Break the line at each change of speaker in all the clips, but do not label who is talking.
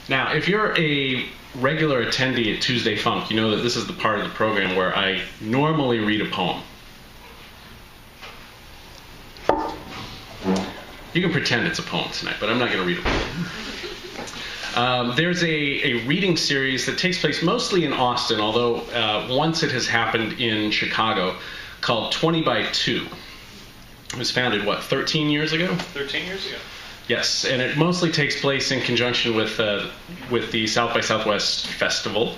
Now, if you're a regular attendee at Tuesday Funk, you know that this is the part of the program where I normally read a poem. You can pretend it's a poem tonight, but I'm not going to read a poem. There's a reading series that takes place mostly in Austin, although once it has happened in Chicago, called 20 by 2. It was founded, what, 13 years ago?
13 years ago.
Yes, and it mostly takes place in conjunction with the South by Southwest Festival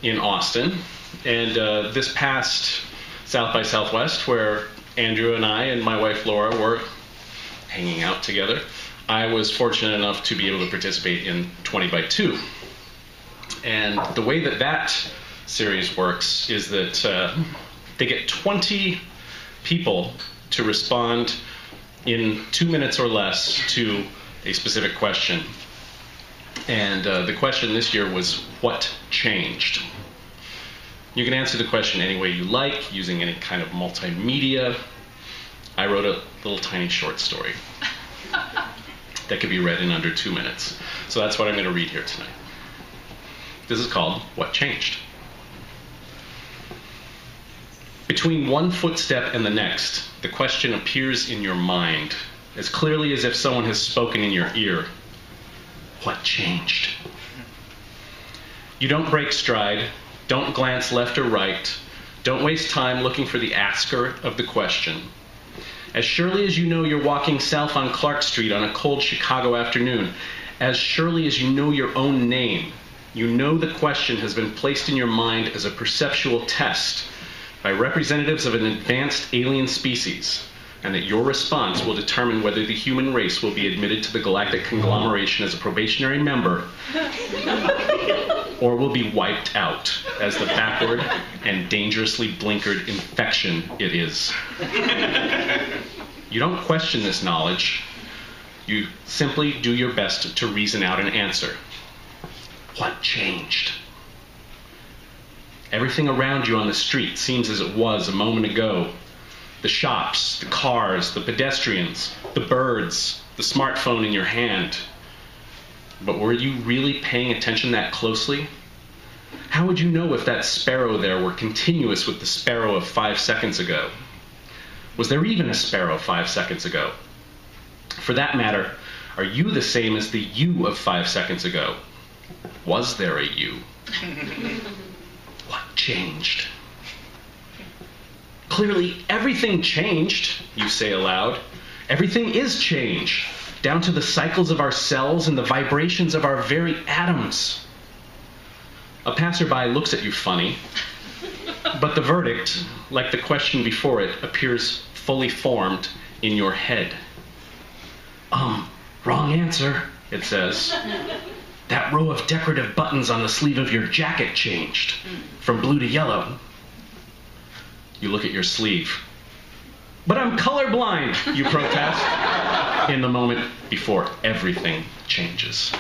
in Austin. And this past South by Southwest, where Andrew and I and my wife Laura were hanging out together, I was fortunate enough to be able to participate in 20 by 2. And the way that that series works is that they get 20 people to respond in 2 minutes or less to a specific question. And the question this year was, what changed? You can answer the question any way you like, using any kind of multimedia. I wrote a little tiny short story that could be read in under 2 minutes. So that's what I'm going to read here tonight. This is called What Changed? Between one footstep and the next, the question appears in your mind, as clearly as if someone has spoken in your ear. What changed? You don't break stride, don't glance left or right, don't waste time looking for the asker of the question. As surely as you know you're walking south on Clark Street on a cold Chicago afternoon, as surely as you know your own name, you know the question has been placed in your mind as a perceptual test by representatives of an advanced alien species, and that your response will determine whether the human race will be admitted to the galactic conglomeration as a probationary member or will be wiped out as the backward and dangerously blinkered infection it is. You don't question this knowledge. You simply do your best to reason out an answer. What changed? Everything around you on the street seems as it was a moment ago. The shops, the cars, the pedestrians, the birds, the smartphone in your hand. But were you really paying attention that closely? How would you know if that sparrow there were continuous with the sparrow of 5 seconds ago? Was there even a sparrow 5 seconds ago? For that matter, are you the same as the you of 5 seconds ago? Was there a you? What changed? Clearly, everything changed, you say aloud. Everything is change, down to the cycles of our cells and the vibrations of our very atoms. A passerby looks at you funny, but the verdict, like the question before it, appears fully formed in your head. Wrong answer, it says. That row of decorative buttons on the sleeve of your jacket changed from blue to yellow. You look at your sleeve. But I'm colorblind, you protest, in the moment before everything changes.